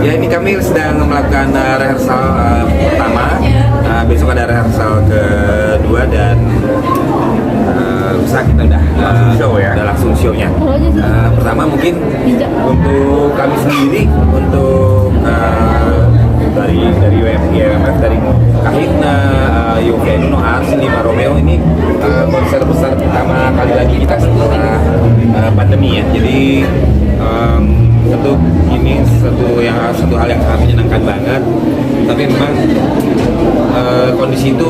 Ya, ini kami sedang melakukan rehearsal pertama. Besok ada rehearsal kedua dan lusa kita udah show ya. Udah langsung show-nya. Pertama mungkin untuk kami sendiri, untuk dari YMF, dari Kahitna, Yovie and Nuno, Arsy, Lima Romeo, ini konser besar pertama kali lagi kita setelah pandemi ya. Jadi tentu ini satu hal yang sangat menyenangkan banget. Tapi memang kondisi itu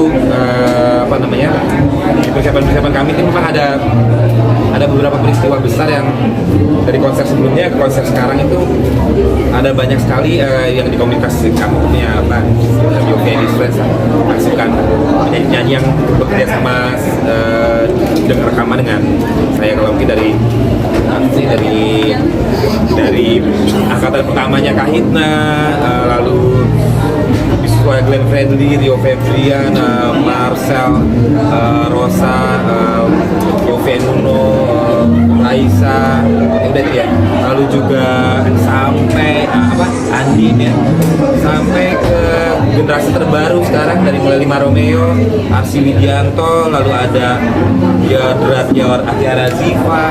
persiapan kami itu memang ada beberapa peristiwa besar yang dari konser sebelumnya ke konser sekarang itu ada banyak sekali yang dikomunikasikan. Punya apa, Yovie and Friends masukan penyanyi-penyanyi yang bekerja sama dengan rekaman dengan saya, kalau mungkin dari angkatan pertamanya Kahitna, lalu Biswa, Glenn Fredly, Rio Febrian, Marcel, Rosa, Yovie and Nuno, Raisa, udah ya. Lalu juga sampai Andin ya, sampai ke generasi terbaru sekarang dari mulai Lima Romeo, Arsy Widianto, lalu ada Yadrat Yawar Atiara Ziva,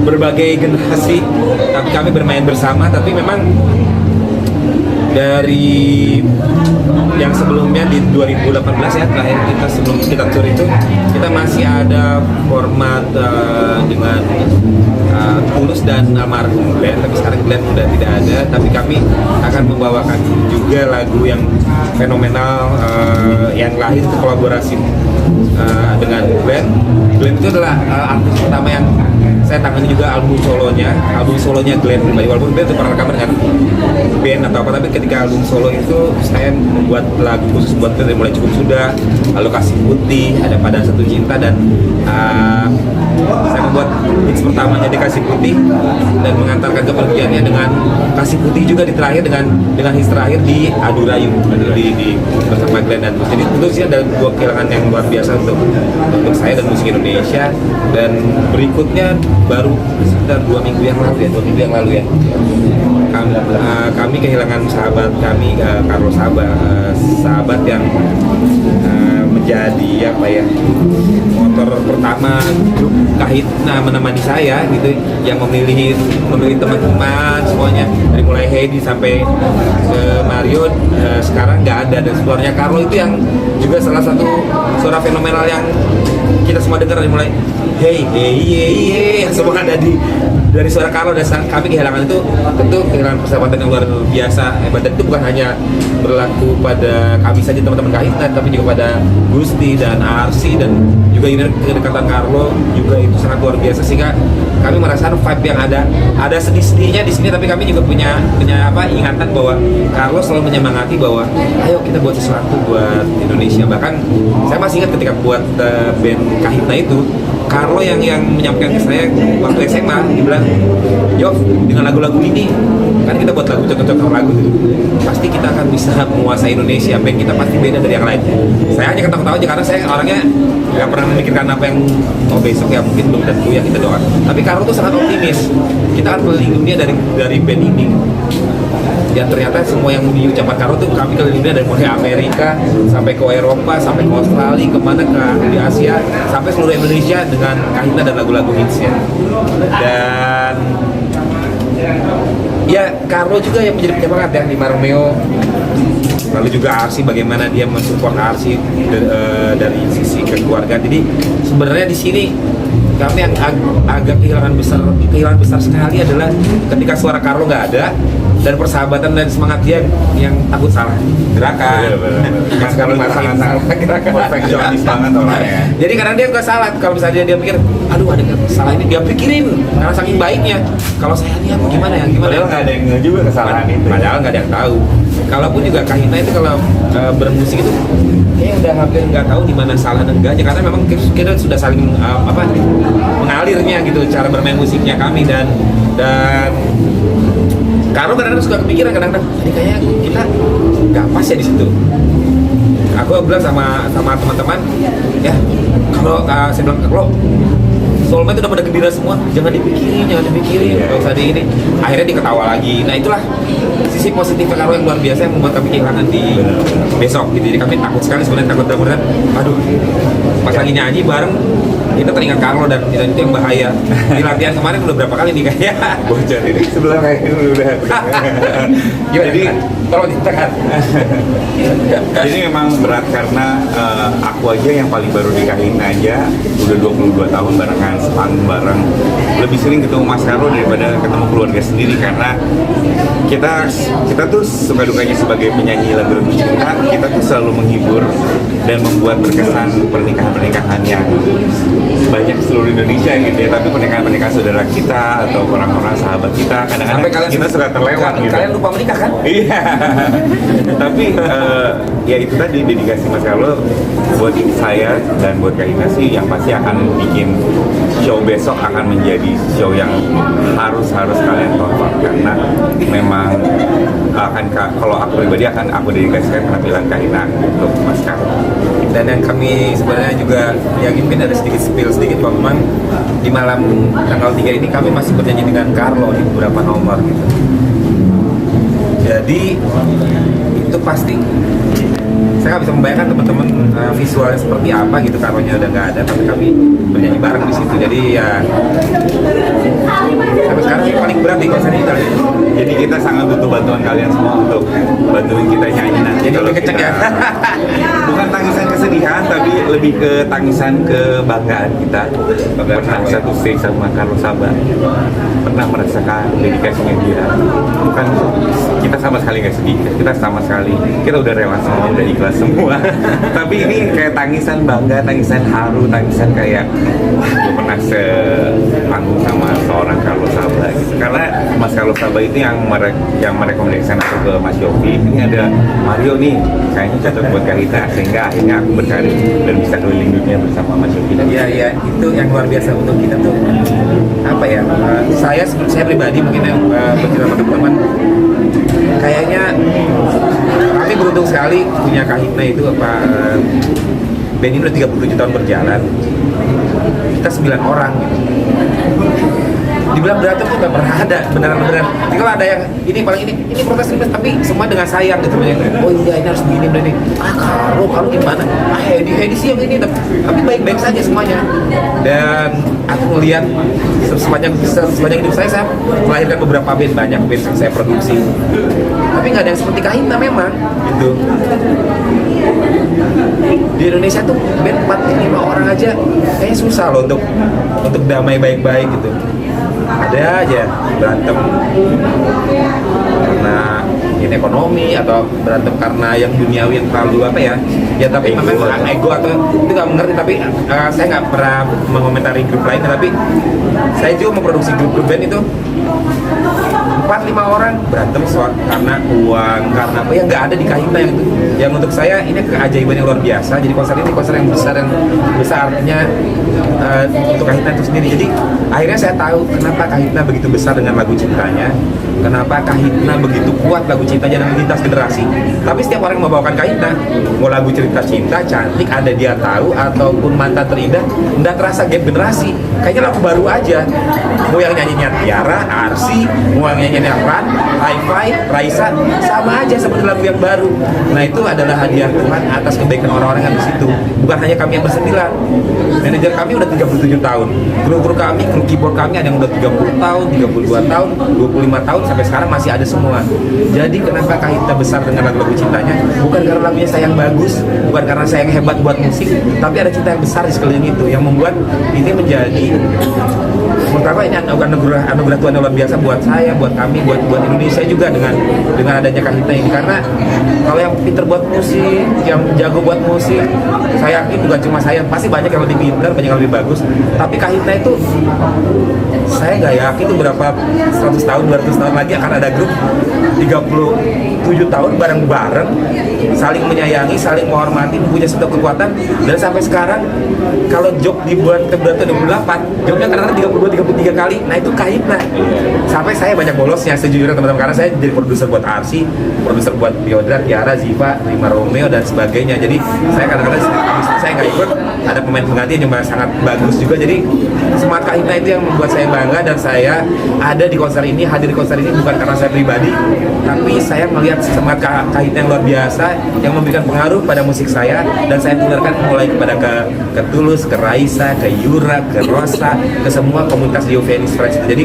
berbagai generasi. Tapi kami bermain bersama. Tapi memang dari yang sebelumnya di 2018 ya, terakhir kita sebelum kita tour itu kita masih ada format dengan Tulus dan almarhum Glenn, tapi sekarang Glenn udah tidak ada. Tapi kami akan membawakan juga lagu yang fenomenal yang lahir kolaborasi dengan Glenn. Glenn itu adalah artis pertama yang saya tangani juga album solonya Glenn pribadi. Walaupun Glenn itu pernah rekaman dengan band atau apa, tapi ketika album solo itu saya membuat lagu khusus buat Glenn, dari mulai Cukup Sudah, lalu Kasih Putih, ada Pada Satu Cinta, dan saya membuat hits pertamanya di Kasih Putih dan mengantarkan kepergiannya dengan Kasih Putih juga di terakhir dengan hits terakhir di Adu Rayu di bersama Glenn. Dan jadi tentu sih ada dua kehilangan yang luar biasa untuk saya dan musik Indonesia. Dan berikutnya baru sekitar 2 minggu yang lalu ya, kami kehilangan sahabat kami, Carlo sahabat yang menjadi motor pertama grup Kahitna menemani saya gitu, yang memilih teman-teman semuanya dari mulai Heidi sampai ke Mario. Sekarang nggak ada, dan suaranya Carlo itu yang juga salah satu suara fenomenal yang kita semua dengar, dari mulai hey yang semua ada dari suara Carlo. Dan kami kehilangan itu tentu kehilangan persahabatan yang luar biasa hebat. Dan itu bukan hanya berlaku pada kami saja, teman-teman Kahitna, tapi juga pada Gusti dan Arsy, dan juga ini kedekatan Carlo juga itu sangat luar biasa, sehingga kami merasakan vibe yang ada sedih-sedihnya di sini. Tapi kami juga punya ingatan bahwa Carlo selalu menyemangati bahwa ayo kita buat sesuatu buat Indonesia. Bahkan saya masih ingat ketika buat band Kahitna itu, Carlo yang menyampaikan ke saya waktu SMA, dia bilang, "Yov, dengan lagu-lagu ini kan kita buat lagu contoh-contoh lagu gitu, pasti kita akan bisa menguasai Indonesia. Band kita pasti beda dari yang lain." Saya hanya ketawa-ketawa aja karena saya orangnya nggak pernah memikirkan apa yang besok ya, mungkin belum tentu ya, kita doa. Tapi Carlo tuh sangat optimis, kita akan keliling dunia dari band ini. Dan ternyata semua yang diucapkan Carlo tuh kami keliling dunia, dari mulai Amerika sampai ke Eropa, sampai ke Australia, kemana di Asia, sampai seluruh Indonesia dengan Kahitna dan lagu-lagu hitsnya. Dan ya Carlo juga yang menjadi penyemangat ya, Lima Romeo. Lalu juga Arsy, bagaimana dia mensupport Arsy dari sisi kekeluargaan. Jadi sebenarnya di sini kami yang agak kehilangan besar sekali adalah ketika suara Carlo nggak ada, dan persahabatan dan semangat dia yang takut salah gerakan. Mas Carlo sangat salah gerakan. Perfeksionis banget orangnya. Jadi kadang dia nggak salah, kalau misalnya dia mikir, aduh ada salah ini, dia pikirin karena saking baiknya. Kalau saya lihat gimana ya, padahal nggak ada yang juga kesalahan itu. Padahal nggak ada yang tahu. Kalaupun juga Kahitna itu kalau bermusik itu kayaknya udah hampir nggak tahu di mana salah dan enggaknya, karena memang kita sudah saling mengalirnya gitu cara bermain musiknya kami. Dan Carlo kadang-kadang suka kepikiran, kadang-kadang ini kayaknya kita nggak pas ya di situ. Aku bilang sama teman-teman ya, kalau saya bilang, kalau soulmate udah pada gembira semua, jangan dipikirin, nggak usah di ini. Akhirnya diketawa lagi. Nah itulah sisi positif Carlo yang luar biasa yang membuat kami kehilangan di besok gitu. Jadi kami takut sekali sebenarnya, takut dalam artian, aduh pas lagi nyanyi bareng kita teringat Carlo dan itu yang bahaya. Di latihan kemarin udah berapa kali nih kayaknya. Bocor ini sebelah kayak udah. Jadi tolong ditekan. Jadi memang berat karena aku aja yang paling baru nikahin aja udah 22 tahun barengan sepanggung bareng. Lebih sering ketemu Mas Carlo daripada ketemu keluarga sendiri karena kita tuh suka dukanya sebagai penyanyi lagu-lagu cinta, kita tuh selalu menghibur dan membuat berkesan pernikahan-pernikahan yang banyak seluruh Indonesia gitu ya. Tapi pernikahan-pernikahan saudara kita atau orang-orang sahabat kita kadang-kadang kita suka terlewat gitu. Kalian lupa menikah kan? Iya. Tapi ya itu tadi dedikasi Mas Carlo buat saya dan buat Kak Ina sih yang pasti akan bikin show besok akan menjadi show yang harus kalian tonton karena memang kalau aku pribadi akan aku dedikasikan penampilan Kak Ina untuk Mas Carlo. Dan yang kami sebenarnya juga yang mungkin ada sedikit spill sedikit bahwa memang di malam tanggal 3 ini kami masih bernyanyi dengan Carlo di beberapa nomor gitu. Jadi itu pasti saya nggak bisa membayangkan teman-teman visualnya seperti apa gitu, Carlo-nya udah nggak ada tapi kami bernyanyi bareng di situ. Jadi ya sampai sekarang sih paling berat di konser ini kali. Jadi kita sangat butuh bantuan kalian semua untuk bantuin kita nyanyi nanti. Jadi kalau lebih kenceng ya. Bukan tangisan kesedihan tapi lebih ke tangisan kebanggaan kita. Pernah satu stage sama Carlo Sabat, pernah merasakan dedikasinya dia. Bukan kita sama sekali nggak sedih, kita sama sekali kita udah rela semua, udah ikhlas semua. Tapi ini kayak tangisan bangga, tangisan haru, tangisan kayak gue pernah sepanggung sama seorang Carlo Sabat gitu. Karena Mas Carlo Sabat itu yang merekomendasikan aku ke Mas Yofi, ini ada Mario nih kayaknya cocok buat Karita, sehingga akhirnya aku berkarir dan bisa keliling dunia bersama Mas Yofi. Iya, itu yang luar biasa untuk kita tuh apa ya, saya pribadi mungkin yang bercerita sama teman-teman, kayaknya kami beruntung sekali punya Kak Hipna itu band ini udah 37 tahun berjalan, kita 9 orang gitu. Dibilang berantem tuh nggak pernah ada, beneran. Jadi kalau ada yang ini paling ini protes, tapi semua dengan sayang gitu. Oh iya ini harus begini begini. Kalau gimana? Hedi sih yang ini, tapi baik-baik saja semuanya. Dan aku melihat sepanjang hidup saya melahirkan beberapa band, banyak band yang saya produksi. Tapi nggak ada yang seperti Kak Hipna memang, gitu. Di Indonesia tuh band 4-5 orang aja kayaknya susah loh untuk damai baik-baik gitu. Ada aja berantem karena ini ekonomi atau berantem karena yang duniawi yang terlalu apa ya tapi memang ego atau itu nggak mengerti. Tapi saya nggak pernah mengomentari grup lain, tapi saya juga memproduksi grup band itu 4-5 orang berantem karena uang, karena apa yang nggak ada di Kak Hipna yang untuk saya ini keajaiban yang luar biasa. Jadi konser ini konser yang besar artinya untuk Kak Hipna itu sendiri. Jadi akhirnya saya tahu kenapa Kak Hipna begitu besar dengan lagu cintanya, kenapa Kak Hipna begitu kuat lagu cintanya dan lintas generasi. Tapi setiap orang yang membawakan Kak Hipna, mau lagu cerita cinta, cantik, ada dia tahu, ataupun mantan terindah, nggak terasa gap generasi. Kayaknya lagu baru aja. Mau yang nyanyinya Tiara, Arsi, mau yang nyanyinya Ran, Hi-Fi, Raisa, sama aja seperti lagu yang baru. Nah itu adalah hadiah Tuhan atas kebaikan orang-orang yang di situ. Bukan hanya kami yang bersembilan. Manajer kami udah 37 tahun. Kru kami, kru keyboard kami ada yang udah 30 tahun, 32 tahun, 25 tahun, sampai sekarang masih ada semua. Jadi kenapa Kak Hipna besar dengan lagu-lagu cintanya? Bukan karena lagunya saya yang bagus, bukan karena saya yang hebat buat musik, tapi ada cinta yang besar di sekeliling itu yang membuat ini menjadi, menurut aku ini anugerah Tuhan yang luar biasa buat saya, buat kami, buat Indonesia juga dengan adanya Kak Hipna ini. Karena kalau yang pinter buat musik, yang jago buat musik, saya yakin bukan cuma saya, pasti banyak yang lebih pinter, banyak yang lebih bagus. Tapi Kak Hipna itu, saya nggak yakin itu berapa 100 tahun, 200 tahun lagi akan ada grup 37 tahun bareng-bareng, saling menyayangi, saling menghormati, punya satu kekuatan. Dan sampai sekarang kalau job dibuat ke 28, jobnya kadang-kadang 32, debut 3 kali, nah itu Kahitna. Sampai saya banyak bolosnya sejujurnya teman-teman, karena saya jadi produser buat Arsi, produser buat Biodra, Tiara, Ziva, Rima Romeo dan sebagainya. Jadi saya kadang-kadang habis itu saya nggak ikut, ada pemain pengganti yang juga sangat bagus juga. Jadi semangat Kahitna itu yang membuat saya bangga, dan saya ada di konser ini, hadir di konser ini bukan karena saya pribadi, tapi saya melihat semangat Kahitna yang luar biasa yang memberikan pengaruh pada musik saya, dan saya tularkan mulai kepada ke Tulus, ke Raisa, ke Yura, ke Rosa, ke semua komunitas di Yovenis Friends. Jadi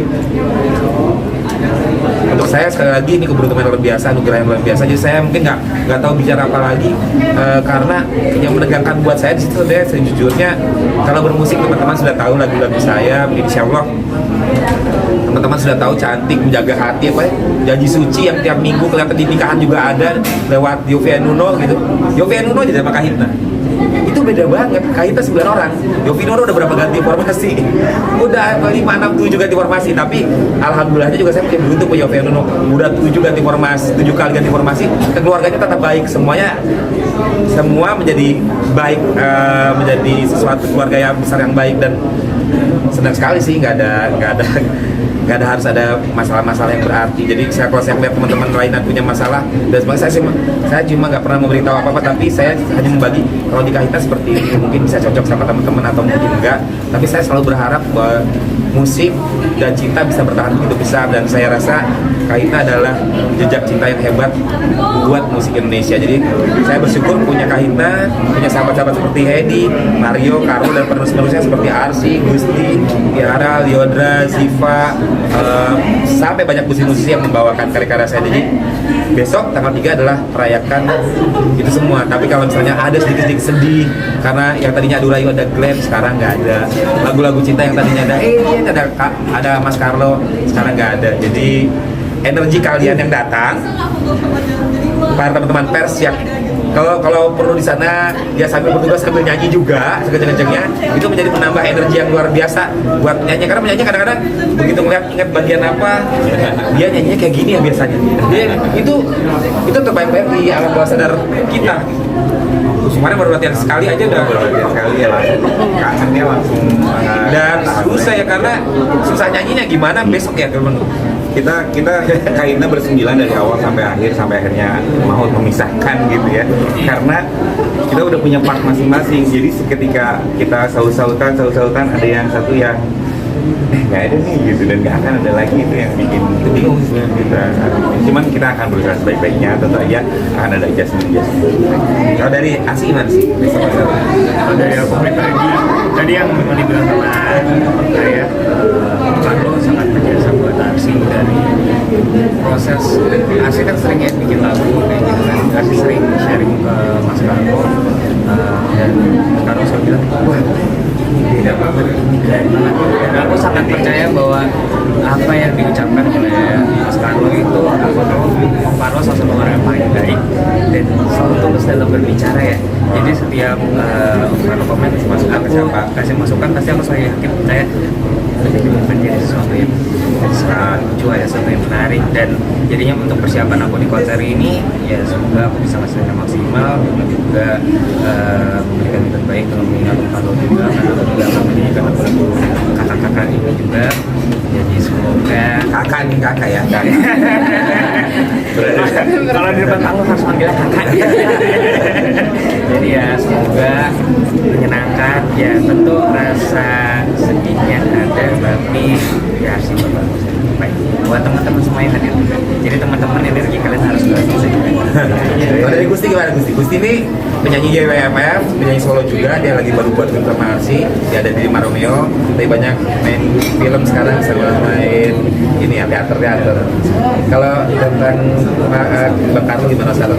untuk saya sekali lagi ini keberuntungan luar biasa, anugerah yang luar biasa. Jadi saya mungkin nggak tahu bicara apa lagi, karena yang menegangkan buat saya di situ sebenarnya sejujurnya, kalau bermusik teman-teman sudah tahu lagu-lagu saya, insya Allah teman-teman sudah tahu Cantik, Menjaga Hati, apa ya, Janji Suci yang tiap minggu kelihatan di nikahan juga ada lewat Yovie Nuno gitu. Yovie Nuno aja sama Kahitna itu beda banget. Kahitna 9 orang, Yovie Nuno udah berapa ganti formasi, udah 5, 6, 7 ganti formasi. Tapi alhamdulillahnya juga saya punya beruntung punya Yovie Nuno, udah 7 ganti formasi, 7 kali ganti formasi, keluarganya tetap baik semuanya, semua menjadi baik, menjadi sesuatu keluarga yang besar yang baik. Dan senang sekali sih, nggak ada harus ada masalah-masalah yang berarti. Jadi kalau saya melihat teman-teman lain yang punya masalah dan sebagainya, saya cuma nggak pernah memberitahu apa-apa, tapi saya hanya membagi kalau di Kahitna seperti ini mungkin bisa cocok sama teman-teman atau mungkin enggak. Tapi saya selalu berharap bahwa musik dan cinta bisa bertahan begitu besar, dan saya rasa Kahitna adalah jejak cinta yang hebat buat musik Indonesia. Jadi saya bersyukur punya Kahitna, punya sahabat-sahabat seperti Hedi, Mario, Karul, dan penerus-penerusnya seperti Arsi, Gusti, Tiara, Liodra, Ziva, sampai banyak musisi-musisi yang membawakan karya-karya saya. Jadi besok tanggal 3 adalah merayakan itu semua. Tapi kalau misalnya ada sedikit-sedikit sedih karena yang tadinya ada Urayu, ada Glenn, sekarang nggak ada. Lagu-lagu cinta yang tadinya ada Mas Carlo, sekarang nggak ada. Jadi energi kalian yang datang, para teman-teman pers yang kalau perlu di sana ya sambil bertugas sambil nyanyi juga sekenceng-kencengnya, itu menjadi menambah energi yang luar biasa buat nyanyi. Karena menyanyi kadang-kadang begitu ngeliat ingat bagian apa, dia nyanyinya kayak gini ya biasanya. Dia itu terbaik-baik di alam bawah sadar kita. Kemarin baru latihan sekali aja udah sekali ya, kangennya langsung. Dan susah ya, karena susah nyanyinya gimana besok ya teman. Kita Kahitna bersembilan dari awal sampai akhirnya mau memisahkan gitu ya, karena kita udah punya part masing-masing. Jadi ketika kita saut-sautan ada yang satu yang nggak ada nih gitu, dan nggak akan ada lagi, itu yang bikin bingung kita. Cuman kita akan berusaha sebaik-baiknya, tentu aja akan ada adjustment. Kalau dari Asi gimana sih? Kalau dari aku pribadi, tadi yang memang dibilang sama saya, Carlo sangat berjasa buat Arsi dari proses. Arsi kan sering ya bikin lagu kayak gitu kan, Arsi sering sharing ke Mas Carlo, dan Carlo selalu bilang, wah ini beda banget, ini keren banget. Dan aku sangat percaya bahwa apa yang diucapkan oleh Mas Carlo itu, Carlo salah satu orang yang paling baik dan selalu tulus dalam berbicara ya. Jadi setiap Carlo komen kasih masukan, pasti aku selalu yakin percaya itu menjadi sesuatu yang sangat lucu, ada sesuatu yang menarik. Dan jadinya untuk persiapan aku di konser ini ya semoga aku bisa ngasih yang maksimal, dan juga memberikan yang terbaik dalam mengingat Carlo juga, karena aku juga akan menyanyikan lagu kakak-kakak ini juga. Jadi semoga kakak ya. kalau di depan panggung harus manggilnya kakak. Jadi ya semoga menyenangkan. Ya tentu rasa sedihnya ada, tapi ya harus bagus. Baik buat teman-teman semua yang hadir. Jadi teman-teman energi kalian harus bagus. Kalau dari Gusti gimana Gusti? Gusti ini penyanyi JWMF, penyanyi solo juga. Dia lagi baru buat film sama Arsi. Dia ada di Rima Romeo. Tapi banyak main film sekarang, sama main ini ya, teater. Kalau tentang Bang Carlo gimana sekarang?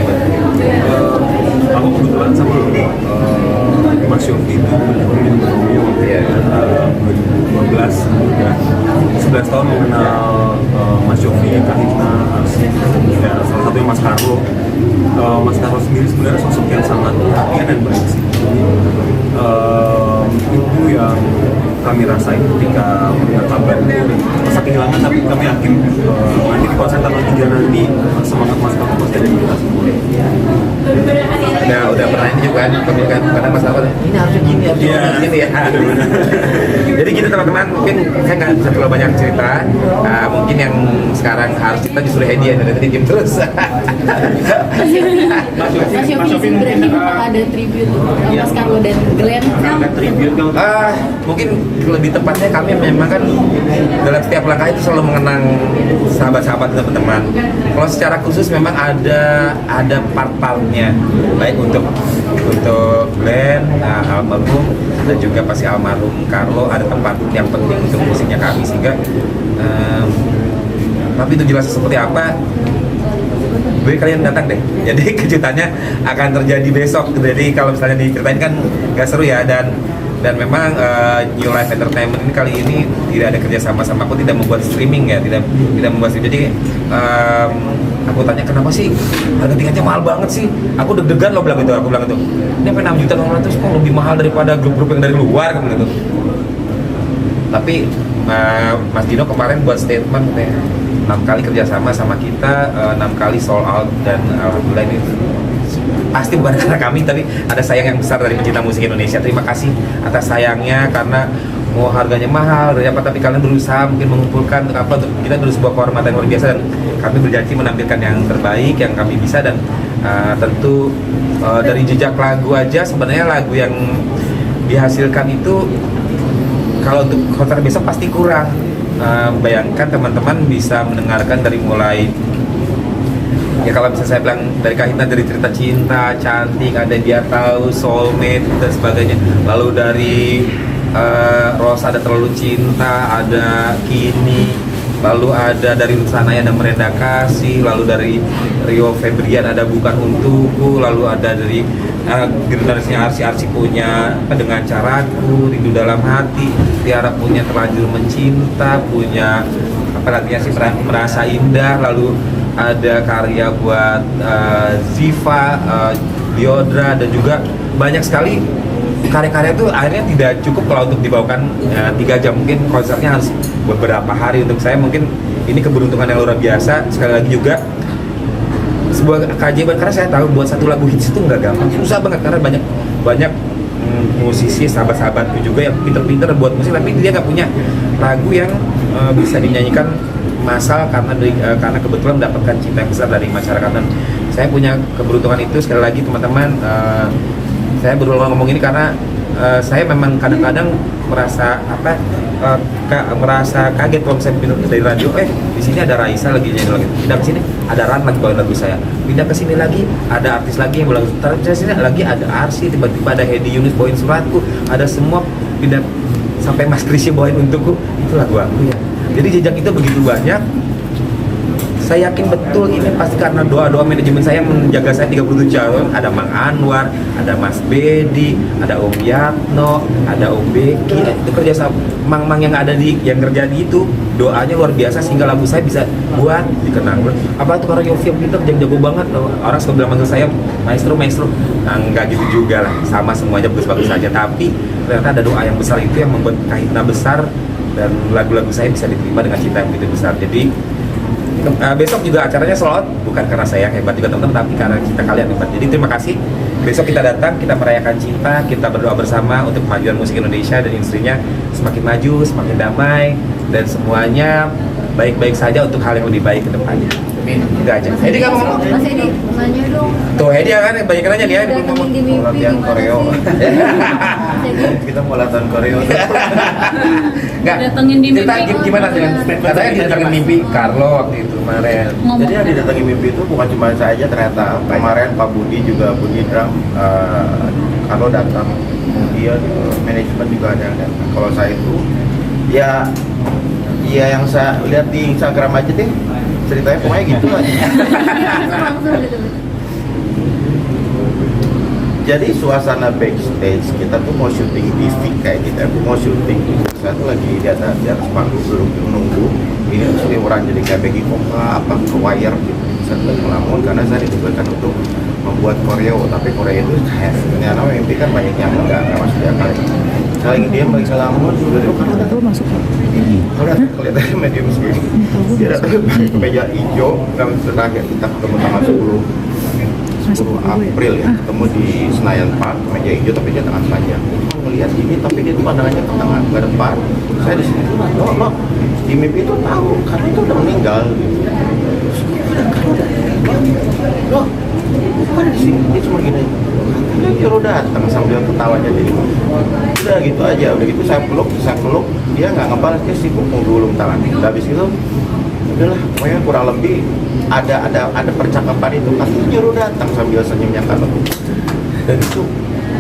Aku kebetulan sama Mas Yofi itu Iya. 2012 ya, 11 tahun mengenal Mas Yofi, Kahitna, Arsi, ya, salah satunya Mas Carlo. Mas Carlo sendiri sebenarnya sosok yang sangat perhatian dan baik sih. Itu yang kami rasain ketika mendengar kabar itu masa kehilangan, tapi kami yakin nanti di konser tanggal 3 nanti semangat Mas Carlo pasti ada di kita semua. Udah pernah ini juga kan kadang masalah ini harusnya gini gini ya. Jadi gitu teman-teman, mungkin saya nggak bisa terlalu banyak cerita. Mungkin yang sekarang harus kita disuruh Hedi ya, dari tadi diem terus. Mas Yofi berarti bakal ada tribute Mas Carlo dan Glenn. Mungkin lebih tepatnya kami memang kan dalam setiap langkah itu selalu mengenang sahabat-sahabat dan teman-teman. Kalau secara khusus memang ada part-partnya, baik untuk Glenn, almarhum, dan juga pasti almarhum Carlo ada tempat yang penting untuk musiknya kami, sehingga tapi itu jelas seperti apa gue kalian datang deh. Jadi kejutannya akan terjadi besok. Jadi kalau misalnya diceritain kan gak seru ya, dan memang New Life Entertainment ini kali ini tidak ada kerja sama aku tidak membuat streaming ya, tidak membuat streaming. Jadi aku tanya kenapa sih harga tiketnya mahal banget sih, aku deg-degan loh aku bilang itu ini sampai 6 juta 600 kok lebih mahal daripada grup-grup yang dari luar kan gitu. Tapi Mas Dino kemarin buat statement kayak 6 kali kerjasama sama kita, 6 kali sold out, dan alhamdulillah ini pasti bukan karena kami, tapi ada sayang yang besar dari pecinta musik Indonesia. Terima kasih atas sayangnya, karena mau harganya mahal dari apa, tapi kalian berusaha mungkin mengumpulkan untuk apa, untuk kita dulu sebuah kehormatan yang luar biasa, dan kami berjanji menampilkan yang terbaik yang kami bisa. Dan tentu dari jejak lagu aja, sebenarnya lagu yang dihasilkan itu kalau untuk konser besok pasti kurang. Bayangkan teman-teman bisa mendengarkan dari mulai ya, kalau bisa saya bilang dari Kahitna, dari cerita cinta, cantik, ada dia tahu, soulmate dan sebagainya. Lalu dari Rose ada terlalu cinta, ada kini, lalu ada dari Lusanaya ada merendah kasih, lalu dari Rio Febrian ada bukan untukku, lalu ada dari generasinya Arsi punya dengan caraku, rindu dalam hati, Tiara punya terlanjur mencinta, punya apa artinya sih, merasa indah, lalu ada karya buat Ziva, Diodra, dan juga banyak sekali karya-karya itu akhirnya tidak cukup kalau untuk dibawakan 3 jam, mungkin konsernya harus beberapa hari. Untuk saya mungkin ini keberuntungan yang luar biasa. Sekali lagi juga sebuah keajaiban, karena saya tahu buat satu lagu hits itu nggak gampang, susah banget, karena banyak musisi sahabat-sahabatku juga yang pinter-pinter buat musik, tapi dia nggak punya lagu yang bisa dinyanyikan massal karena kebetulan mendapatkan cinta yang besar dari masyarakat. Dan saya punya keberuntungan itu. Sekali lagi teman-teman, saya berulang ngomong ini karena saya memang kadang-kadang merasa merasa kaget kalau saya pindah dari radio, di sini ada Raisa lagi nyanyi lagi, pindah ke sini ada Ran lagi bawain lagu saya, pindah ke sini lagi ada artis lagi yang bawain lagu, terus sini lagi ada Arsi, tiba-tiba ada Hedi Yunus bawain Suratku, ada semua pindah sampai Mas Krisya bawain Untukku, itu lagu aku ya. Jadi jejak itu begitu banyak. Saya yakin betul ini pasti karena doa-doa manajemen saya menjaga saya 37 tahun. Ada Mang Anwar, ada Mas Bedi, ada Om Yatno, ada Om Beki. Itu kerja sama Mang yang ada yang kerja di itu, doanya luar biasa sehingga lagu saya bisa buat dikenang. Apa itu karena Yofi yang pintar, jago banget loh. Orang suka bilang manggil saya maestro. Nah, enggak gitu juga lah. Sama semuanya bagus-bagus saja. Tapi ternyata ada doa yang besar itu yang membuat Kahitna besar, dan lagu-lagu saya bisa diterima dengan cinta yang begitu besar. Jadi besok juga acaranya sold out, bukan karena saya yang hebat juga teman-teman, tapi karena kita kalian hebat. Jadi terima kasih. Besok kita datang, kita merayakan cinta, kita berdoa bersama untuk kemajuan musik Indonesia dan industrinya semakin maju, semakin damai, dan semuanya baik-baik saja untuk hal yang lebih baik ke depannya. Amin. Itu aja. Hedi kamu ngomong? Mas Hedi, nanya dong. Tuh Hedi kan banyak nanya dia belum ngomong. Datengin di mimpi latihan gimana koreo. sih? Kita mau latihan koreo. Enggak. Datengin di Cerita mimpi gimana dengan gimana? katanya didatengin mimpi Carlo waktu itu kemarin. Jadi yang didatangi mimpi itu bukan cuma saya aja, ternyata kemarin Pak Budi juga, Budi Drum, kalau datang, kemudian manajemen juga ada yang datang. Kalau saya itu ya yang saya lihat di Instagram aja deh, ceritanya pokoknya gitu aja. Langsung gitu. Jadi suasana backstage kita tuh mau syuting TV kayak kita mau syuting. Saya tuh lagi di atas panggung duduk menunggu. Ini tuh orang jadi kayak bagi apa ke wire gitu. Saya tuh lagi melamun karena saya ditugaskan untuk membuat koreo, tapi koreo itu kayak ternyata mimpi kan banyak yang nggak masuk di akal. Saya lagi diam lagi ngelamun sudah tuh karena kalau kelihatannya medium segini. Dia datang pakai kemeja hijau dan terakhir kita ketemu tanggal 10 April ya, ketemu di Senayan Park, meja hijau tapi dia tangan panjang. Melihat ini tapi dia tuh pandangannya ke tengah ke depan. Saya di sini, lo di mimpi itu tahu karena itu udah meninggal. Lo bukan di sini, dia cuma gini. Katanya Jero datang sambil ketawanya jadi. Udah gitu aja, udah gitu saya peluk, dia nggak ngebalas, dia sibuk ngulung tangan. Udah habis itu udahlah, pokoknya kurang lebih ada percakapan itu pasti Jero datang sambil senyumnya kan dan itu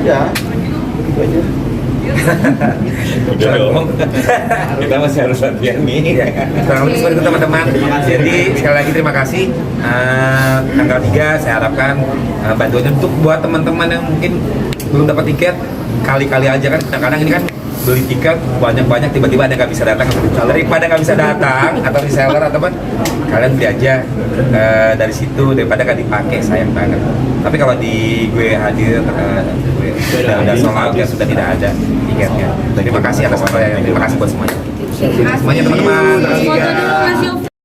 ya gitu aja. Udah dong. Kita masih harus latihan nih. Kurang lebih seperti itu teman-teman. Jadi sekali lagi terima kasih. Tanggal 3 saya harapkan bantuan untuk buat teman-teman yang mungkin belum dapat tiket, kali-kali aja kan. Kadang-kadang ini kan beli tiket banyak-banyak tiba-tiba ada nggak bisa datang, daripada nggak bisa datang atau reseller atau apa, kalian beli aja dari situ daripada nggak dipakai, sayang banget. Tapi kalau di gue hadir udah sold out ya, sudah tidak ada tiketnya. Terima kasih atas perhatiannya, terima kasih buat semuanya. Semuanya teman-teman. Foto dulu Mas Yofi.